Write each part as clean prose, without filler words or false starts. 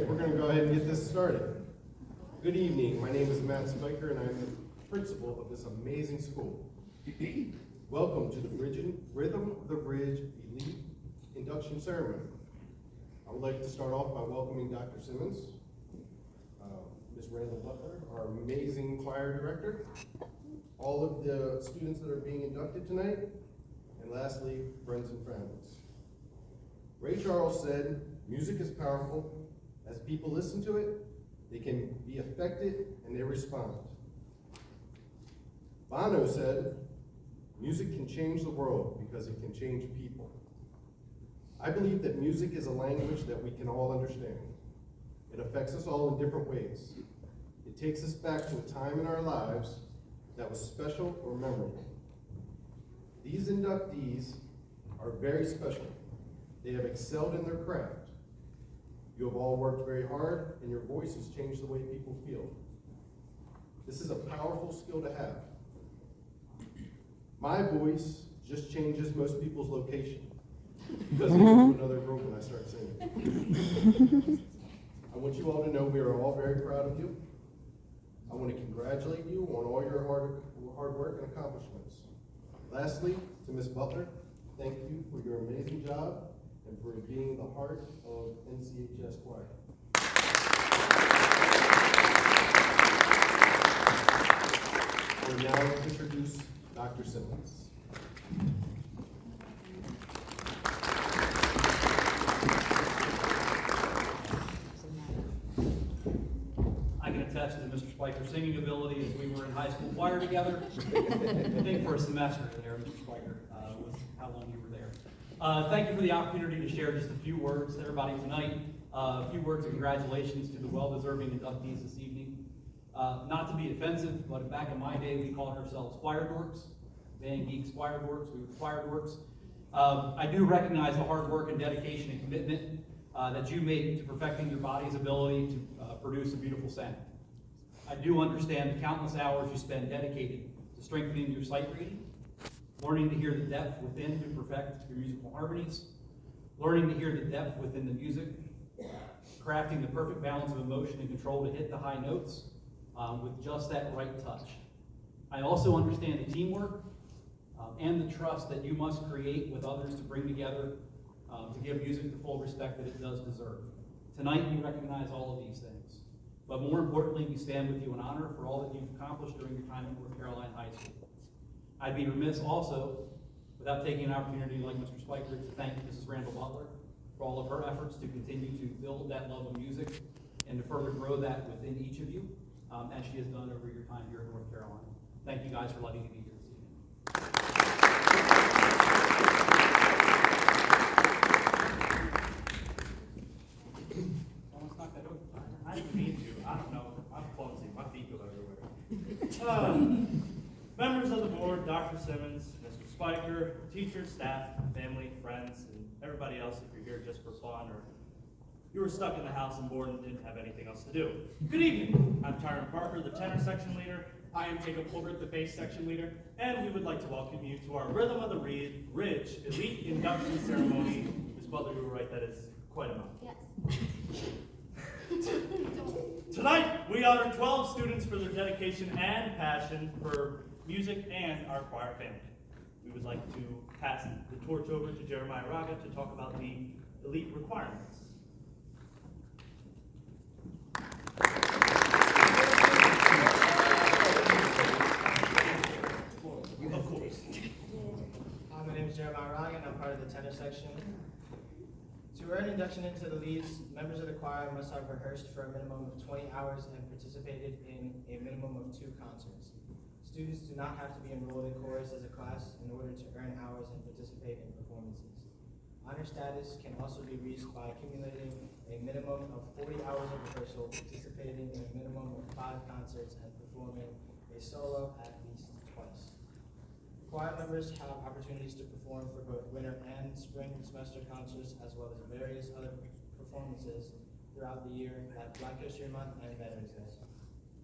we're going to go ahead and get this started. Good evening. My name is Matt Spiker, and I'm the principal of this amazing school. Welcome to the Rhythm of the Bridge Elite Induction Ceremony. I would like to start off by welcoming Dr. Simmons, Ms. Randall Butler, our amazing choir director, all of the students that are being inducted tonight, and lastly, friends and families. Ray Charles said, "Music is powerful. As people listen to it, they can be affected and they respond." Bono said, "Music can change the world because it can change people." I believe that music is a language that we can all understand. It affects us all in different ways. It takes us back to a time in our lives that was special or memorable. These inductees are very special. They have excelled in their craft. You have all worked very hard, and your voices change the way people feel. This is a powerful skill to have. My voice just changes most people's location because they go to another room when I start singing. I want you all to know we are all very proud of you. I want to congratulate you on all your hard work and accomplishments. Lastly, to Ms. Butler, thank you for your amazing job and for being the heart of NCHS Choir. We'll now introduce Dr. Simmons. I can attest to Mr. Spiker's singing ability as we were in high school choir together. I think for a semester there, Mr. Spiker, was how long you were there. Thank you for the opportunity to share just a few words to everybody tonight. A few words of congratulations to the well-deserving inductees this evening. Not to be offensive, but back in my day, we called ourselves choir dorks. Band geeks, choir dorks, we were choir dorks. I do recognize the hard work and dedication and commitment that you make to perfecting your body's ability to produce a beautiful sound. I do understand the countless hours you spend dedicated to strengthening your sight reading, learning to hear the depth within to perfect your musical harmonies, learning to hear the depth within the music, crafting the perfect balance of emotion and control to hit the high notes with just that right touch. I also understand the teamwork and the trust that you must create with others to bring together to give music the full respect that it does deserve. Tonight, we recognize all of these things. But more importantly, we stand with you in honor for all that you've accomplished during your time at North Carolina High School. I'd be remiss also, without taking an opportunity like Mr. Spiker, to thank Mrs. Randall Butler for all of her efforts to continue to build that love of music and to further grow that within each of you, as she has done over your time here at North Carolina. Thank you guys for letting me be here this evening. I didn't mean to. I don't know. I'm clumsy. My feet go everywhere. Members of the board, Dr. Simmons, Mr. Spiker, teachers, staff, family, friends, and everybody else if you're here just for fun or you were stuck in the house and bored and didn't have anything else to do. Good evening. I'm Tyron Parker, the tenor section leader. I am Jacob Holbert, the bass section leader. And we would like to welcome you to our Rhythm of the Ridge Elite Induction Ceremony. Ms. Butler, you were right, that is quite a mouthful. Yes. Tonight, we honor 12 students for their dedication and passion for music and our choir family. We would like to pass the torch over to Jeremiah Raga to talk about the elite requirements. Of course. My name is Jeremiah Ryan, and I'm part of the tenor section. To earn induction into the leads, members of the choir must have rehearsed for a minimum of 20 hours and participated in a minimum of 2 concerts. Students do not have to be enrolled in chorus as a class in order to earn hours and participate in performances. Honor status can also be reached by accumulating a minimum of 40 hours of rehearsal, participating in a minimum of 5 concerts, and performing a solo at least twice. Choir members have opportunities to perform for both winter and spring semester concerts, as well as various other performances throughout the year at Black History Month and Veterans Day.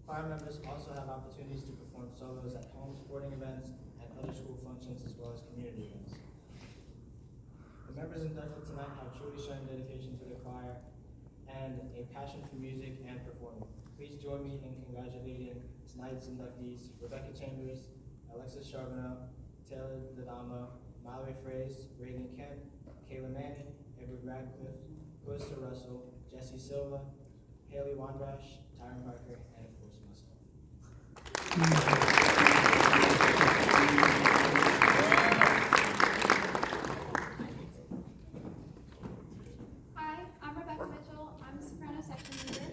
Choir members also have opportunities to perform solos at home sporting events and other school functions, as well as community events. The members inducted tonight have truly shown dedication to the choir, and and a passion for music and performing. Please join me in congratulating tonight's inductees: Rebecca Chambers, Alexis Charbonneau, Taylor Ladama, Mallory Fraze, Reagan Kemp, Kayla Manning, Edward Radcliffe, Clarissa Russell, Jesse Silva, Haley Wandrash, Tyron Parker, and of course myself. Hi, I'm Rebecca Mitchell. I'm the soprano section leader.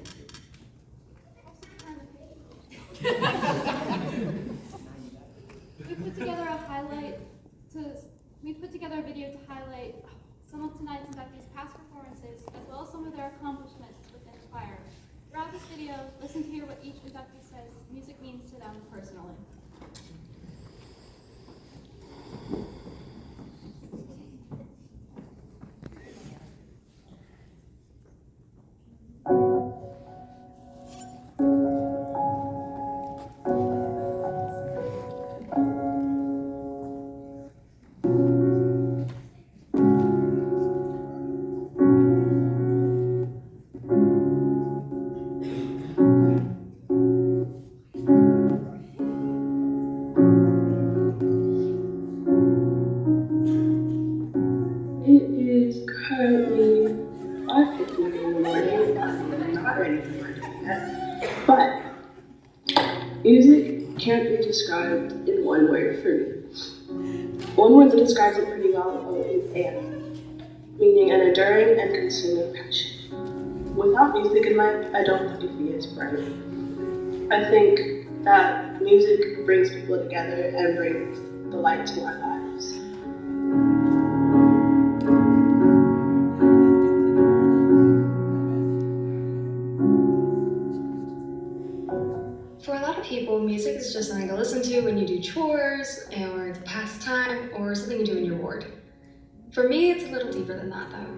We put together a video to highlight some of tonight's inductees' past performances, as well as some of their accomplishments within the choir. Throughout this video, listen to hear what each inductee says music means to them personally. It is currently 5:15 in the morning. I'm not ready for work yet. But music can't be described in one word for me. One word that describes it pretty well is and, meaning an enduring and consuming passion. Without music in life, I don't think it'd be as bright. I think that music brings people together and brings the light to our lives. For a lot of people, music is just something to listen to when you do chores, or it's a pastime, or something you do in your ward. For me, it's a little deeper than that, though.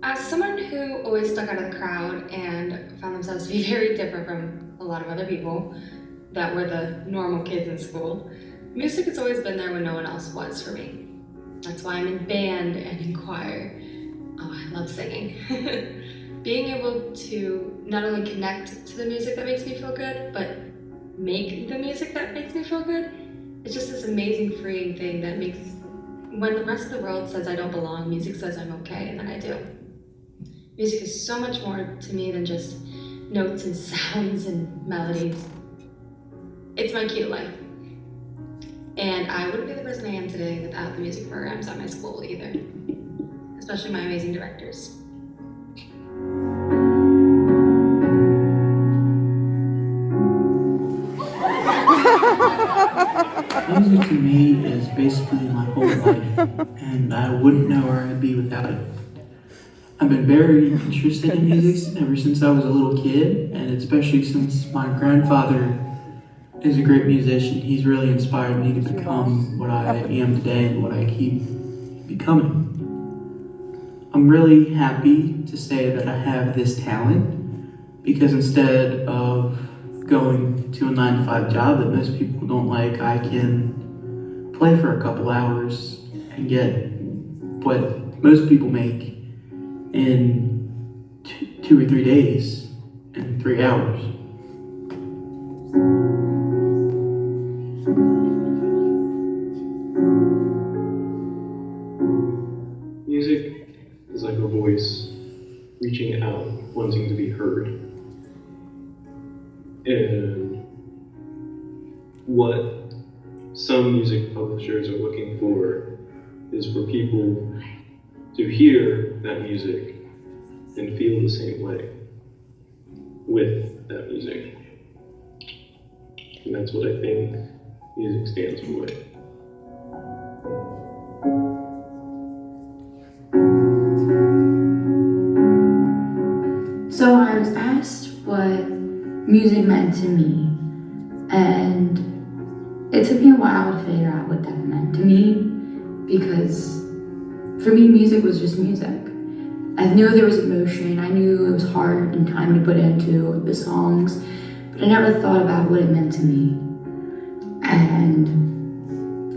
As someone who always stuck out of the crowd and found themselves to be very different from a lot of other people that were the normal kids in school, music has always been there when no one else was for me. That's why I'm in band and in choir. Oh, I love singing. Being able to not only connect to the music that makes me feel good, but make the music that makes me feel good, it's just this amazing freeing thing that makes, when the rest of the world says I don't belong, music says I'm okay, and then I do. Music is so much more to me than just notes and sounds and melodies. It's my cue to life. And I wouldn't be the person I am today without the music programs at my school either, especially my amazing directors. Music to me is basically my whole life, and I wouldn't know where I'd be without it. I've been very interested in music ever since I was a little kid, and especially since my grandfather is a great musician. He's really inspired me to become what I am today and what I keep becoming. I'm really happy to say that I have this talent, because instead of going to a 9-to-5 job that most people don't like, I can play for a couple hours and get what most people make in 2 or 3 days in 3 hours. Music is like a voice reaching out, wanting to be heard. And what some music publishers are looking for is for people to hear that music and feel the same way with that music. And that's what I think music stands for. So I was asked what music meant to me, and it took me a while to figure out what that meant to me, because for me, music was just music. I knew there was emotion, I knew it was hard and time to put into the songs, but I never thought about what it meant to me. And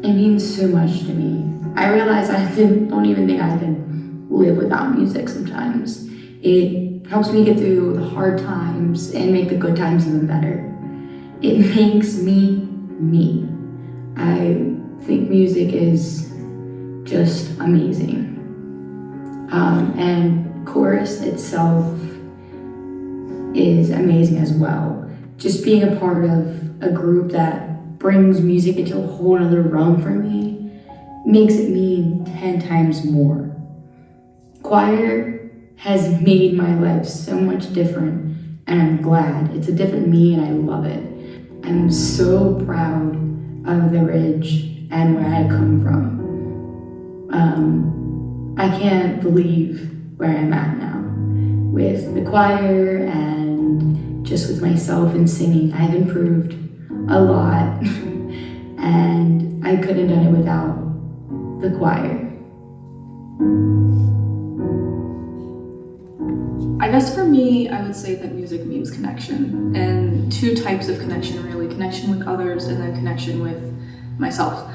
it means so much to me. I realized don't even think I could live without music sometimes. It helps me get through the hard times and make the good times even better. It makes me me. I think music is just amazing. And chorus itself is amazing as well. Just being a part of a group that brings music into a whole other realm for me makes it mean 10 times more. Choir has made my life so much different, and I'm glad. It's a different me and I love it. I'm so proud of the Ridge and where I come from. I can't believe where I'm at now with the choir and just with myself and singing. I've improved a lot and I couldn't have done it without the choir. I guess for me, I would say that music means connection, and two types of connection really, connection with others and then connection with myself.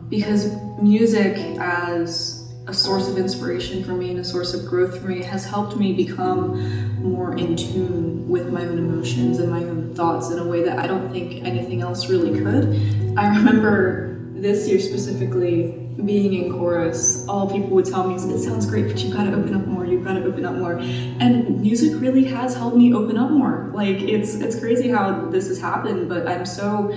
Because music as a source of inspiration for me and a source of growth for me has helped me become more in tune with my own emotions and my own thoughts in a way that I don't think anything else really could. I remember this year specifically being in chorus, all people would tell me, it sounds great, but you've got to open up more, you've got to open up more. And music really has helped me open up more. Like, it's crazy how this has happened, but I'm so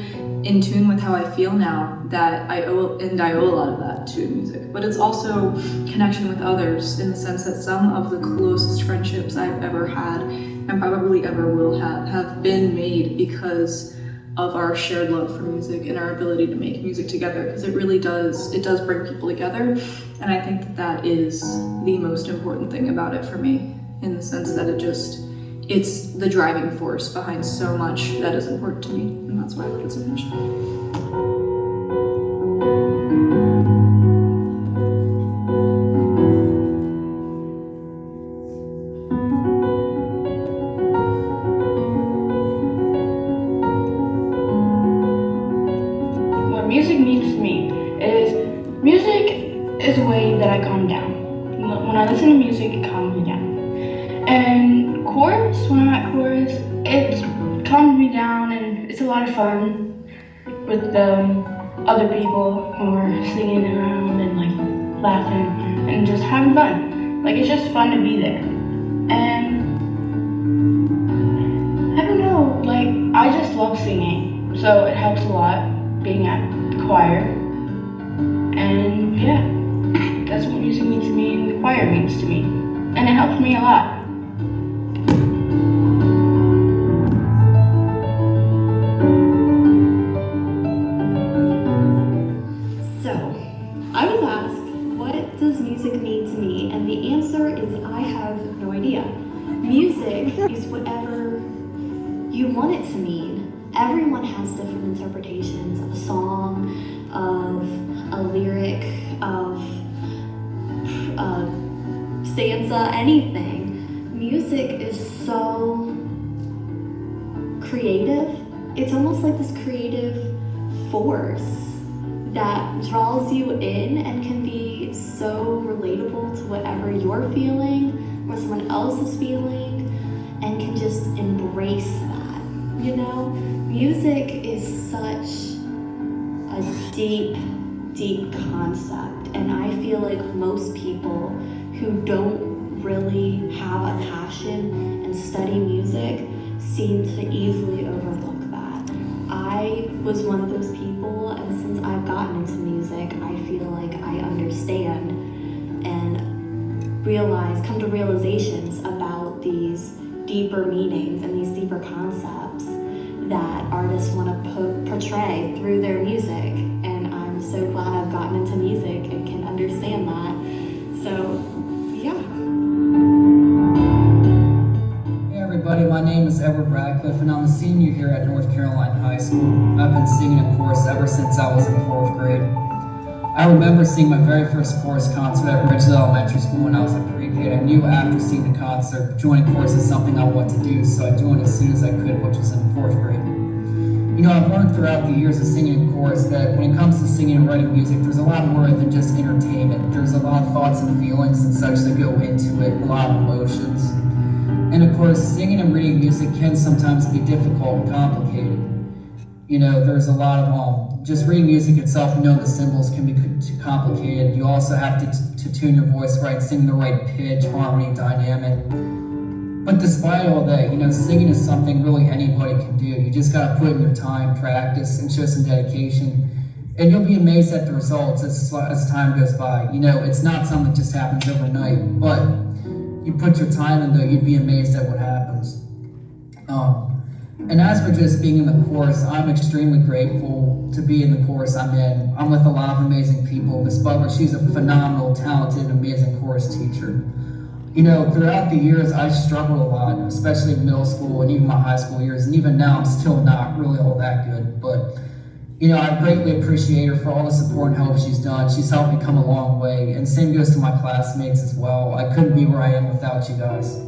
in tune with how I feel now that I owe a lot of that to music. But it's also connection with others in the sense that some of the closest friendships I've ever had and probably ever will have been made because of our shared love for music and our ability to make music together, because it really does bring people together. And I think that that is the most important thing about it for me, in the sense that it's the driving force behind so much that is important to me, and that's why I love it so much. What music means to me is music is a way that I calm down. When I listen to music, it calms me down. And chorus, when I'm at chorus, it calms me down and it's a lot of fun with the other people who are singing around and like laughing and just having fun. Like, it's just fun to be there. And I don't know, like, I just love singing, so it helps a lot being at the choir. And yeah, that's what music means to me and the choir means to me. And it helps me a lot. So, I was asked, what does music mean to me? And the answer is, I have no idea. Music is whatever you want it to mean. Everyone has different interpretations of a song, of a lyric, of a stanza, anything. Music is so creative. It's almost like this creative force that draws you in and can be so relatable to whatever you're feeling or someone else is feeling, and can just embrace that, you know? Music is such a deep, deep concept, and I feel like most people who don't really have a passion and study music seem to easily overlook that. I was one of those people, and since I've gotten into music, I feel like I understand and come to realizations about these deeper meanings and these deeper concepts that artists want to portray through their music. And I'm so glad I've gotten into music and can understand that. So, yeah. Hey everybody, my name is Edward Radcliffe and I'm a senior here at North Carolina High School. I've been singing in chorus ever since I was in 4th grade. I remember seeing my very first chorus concert at Ridgeville Elementary School when I was a pre-K. I knew after seeing the concert, joining chorus is something I wanted to do, so I joined as soon as I could, which was in 4th grade. You know, I've learned throughout the years of singing in chorus that when it comes to singing and writing music, there's a lot more than just entertainment. There's a lot of thoughts and feelings and such that go into it, a lot of emotions. And of course, singing and reading music can sometimes be difficult and complicated. You know, there's a lot of, just reading music itself, you know, the symbols can be too complicated. You also have to tune your voice right, sing the right pitch, harmony, dynamic. But despite all that, you know, singing is something really anybody can do. You just gotta put in your time, practice, and show some dedication. And you'll be amazed at the results as time goes by. You know, it's not something that just happens overnight, but you put your time in there, you'd be amazed at what happens. And as for just being in the chorus, I'm extremely grateful to be in the chorus I'm in. I'm with a lot of amazing people. Miss Butler, she's a phenomenal, talented, amazing chorus teacher. You know, throughout the years, I struggled a lot, especially in middle school and even my high school years, and even now I'm still not really all that good. But, you know, I greatly appreciate her for all the support and help she's done. She's helped me come a long way, and same goes to my classmates as well. I couldn't be where I am without you guys.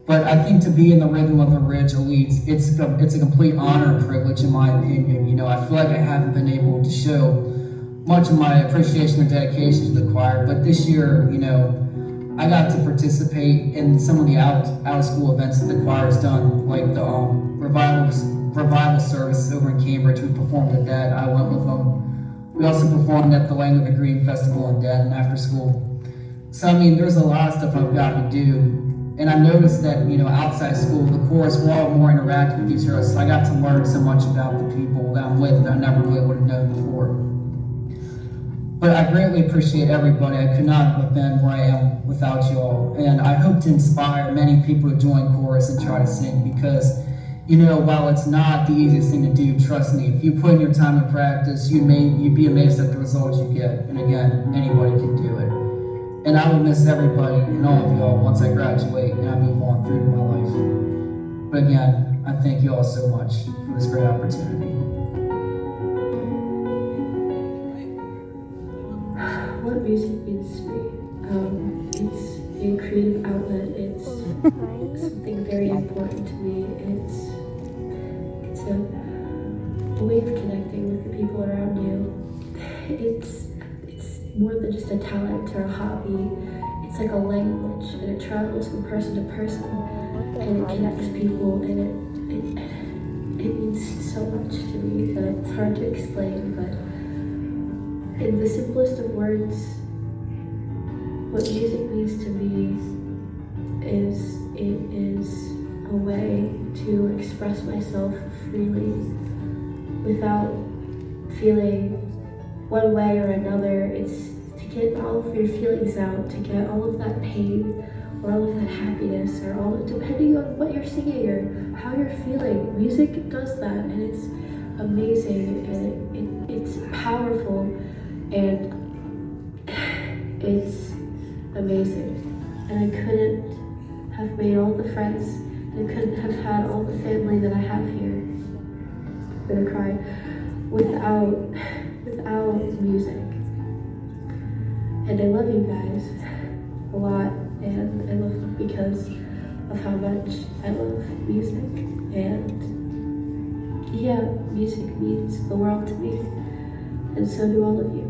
But I think to be in the Rhythm of the Ridge Elites, it's a complete honor and privilege in my opinion. You know, I feel like I haven't been able to show much of my appreciation or dedication to the choir, but this year, you know, I got to participate in some of the out-of-school events that the choir has done, like the revival service over in Cambridge. We performed at that. I went with them. We also performed at the Land of the Green Festival in Denton after school. So, I mean, there's a lot of stuff I've gotten to do. And I noticed that, you know, outside school, the chorus, we're all more interactive with each other, so I got to learn so much about the people that I'm with that I never really would have known before. But I greatly appreciate everybody. I could not have been where I am without you all. And I hope to inspire many people to join chorus and try to sing because, you know, while it's not the easiest thing to do, trust me, if you put in your time and practice, you'd be amazed at the results you get. And again, anybody can do it. And I will miss everybody and all of y'all once I graduate and I move on through to my life. But again, I thank you all so much for this great opportunity. What music means to me? It's a creative outlet. It's something very important to me. It's a way of connecting with the people around you. It's more than just a talent or a hobby. It's like a language, and it travels from person to person, and it connects people, and it means so much to me that it's hard to explain, but in the simplest of words, what music means to me is it is a way to express myself freely without feeling one way or another. It's to get all of your feelings out, to get all of that pain or all of that happiness or all, depending on what you're singing or how you're feeling. Music does that, and it's amazing, and it's powerful, and it's amazing. And I couldn't have made all the friends, and I couldn't have had all the family that I have here. I'm gonna cry. Without music. And I love you guys a lot, and I love them because of how much I love music. And yeah, music means the world to me, and so do all of you.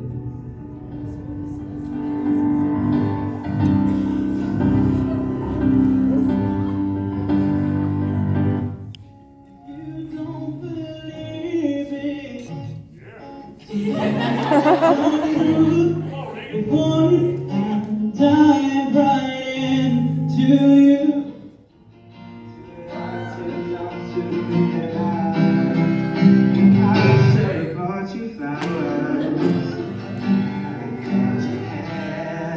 Dive right into you. I say, bought you flowers. I cut your hair.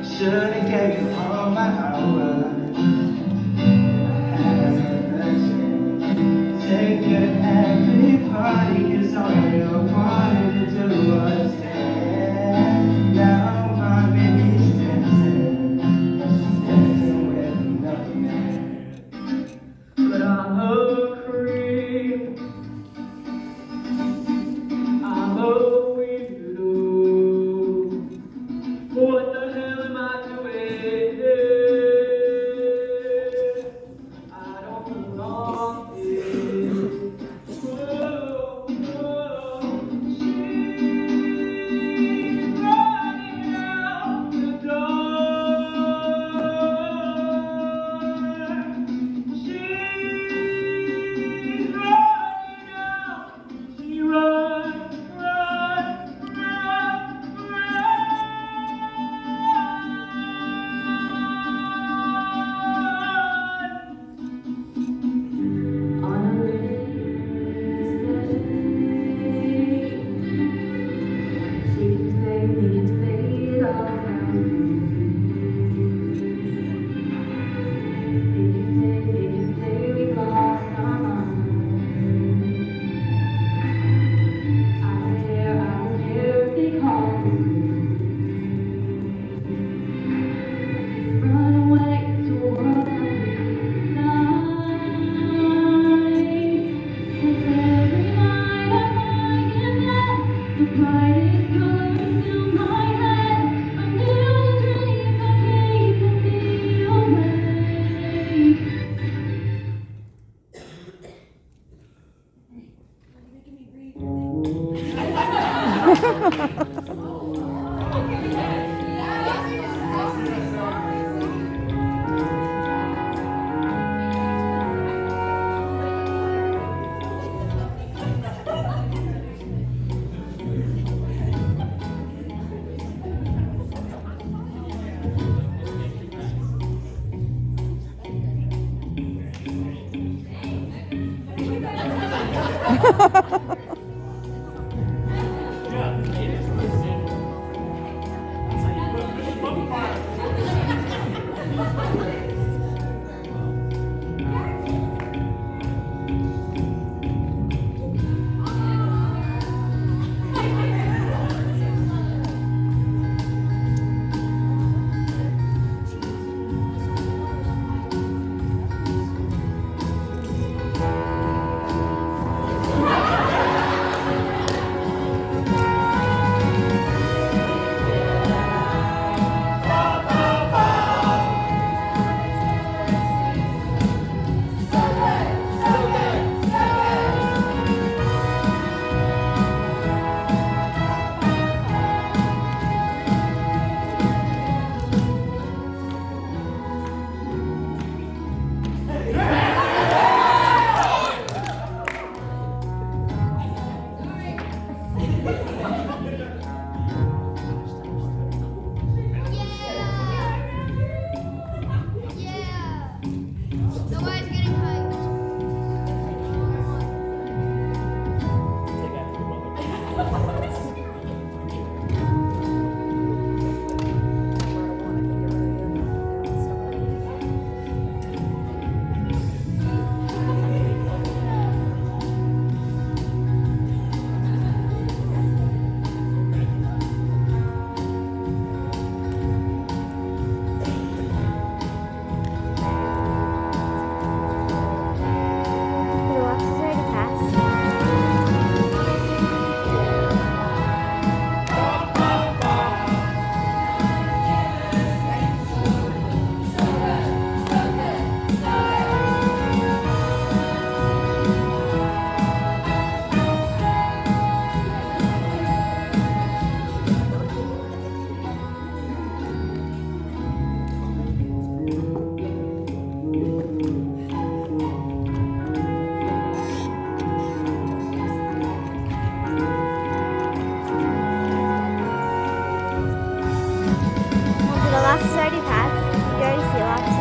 Should've gave you all my hours. I had a take you to every party, 'cause all you wanted to do was dance. Now my baby's dancing with nothing.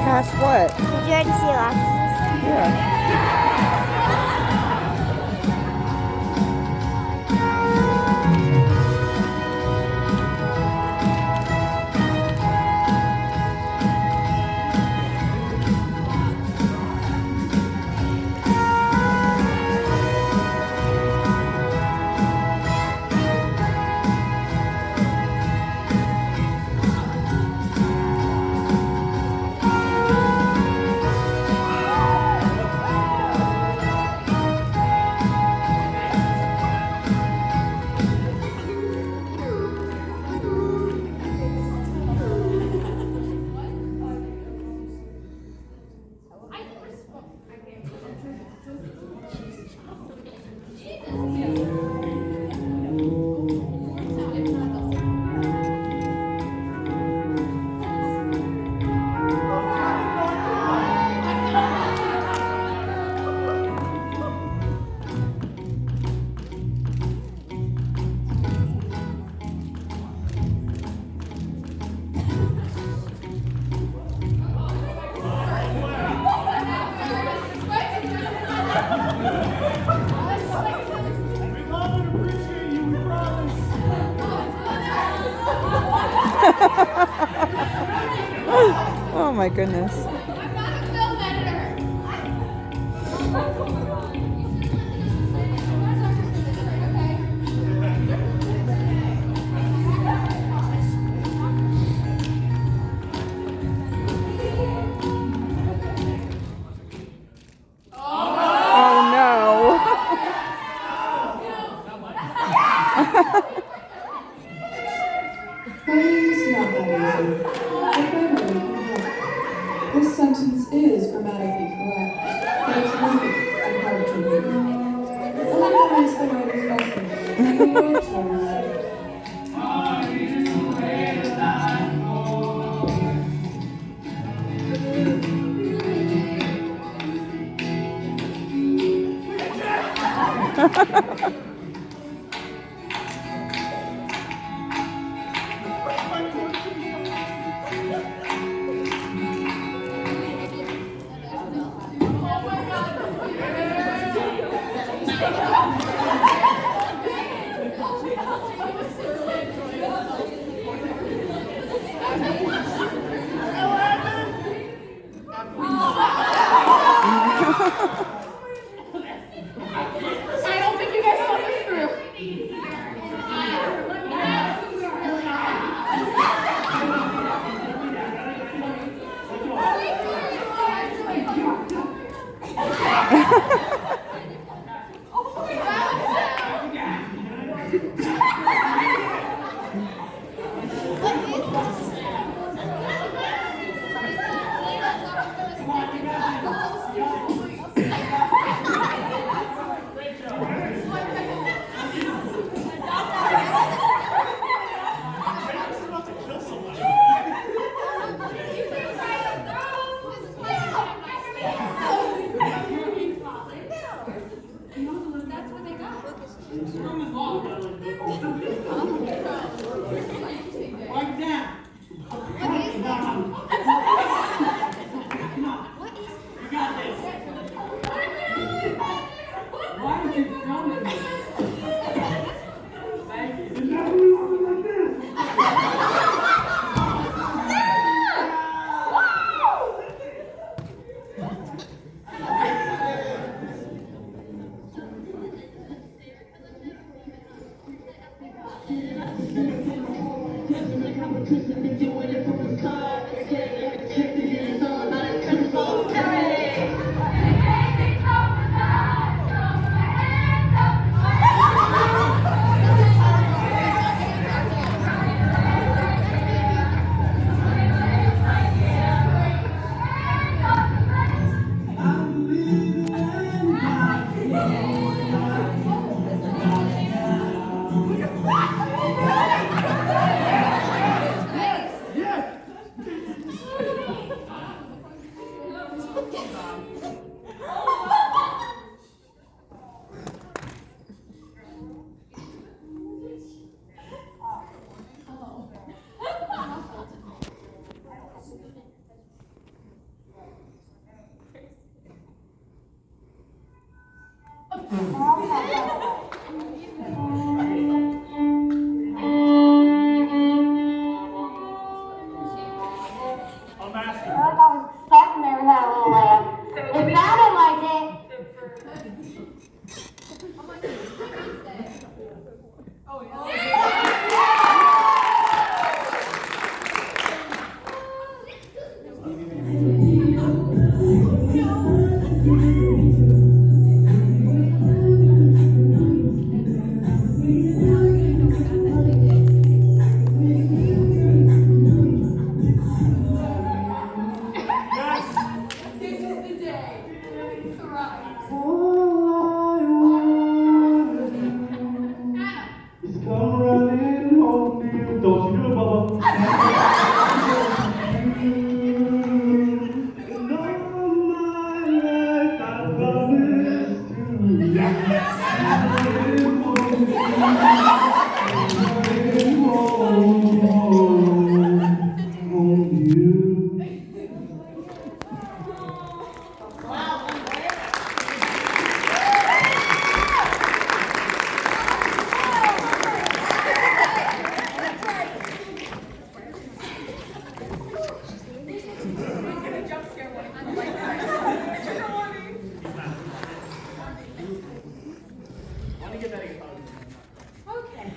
Past what? Did you already see Alexis? Yeah. Oh my goodness. Oh no. Writing is not that easy. But grammar can help. This sentence is grammatically correct, but it's lengthy and hard to read. Otherwise, the writer's message is your choice. It sounded like it. This is the day. Thrive. Just come running and hold me. Don't you do it, Bubba. And all my life I promise to hold you. Okay.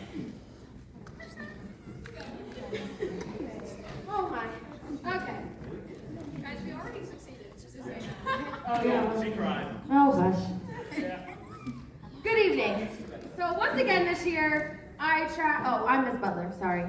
Oh my. Okay. Guys, we already succeeded. Oh, yeah, she cried. Oh gosh. Yeah. Good evening. So once again this year, I'm Miss Butler, sorry.